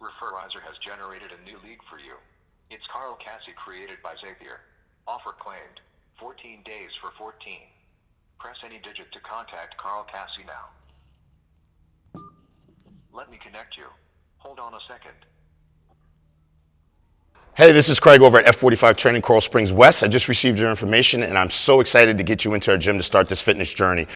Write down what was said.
Referrizer has generated a new league for you. It's Carl Cassie created by Zapier. Offer claimed. 14 days for 14. Press any digit to contact Carl Cassie now. Let me connect you. Hold on a second. Hey, this is Craig over at F45 Training, Coral Springs West. I just received your information and I'm so excited to get you into our gym to start this fitness journey.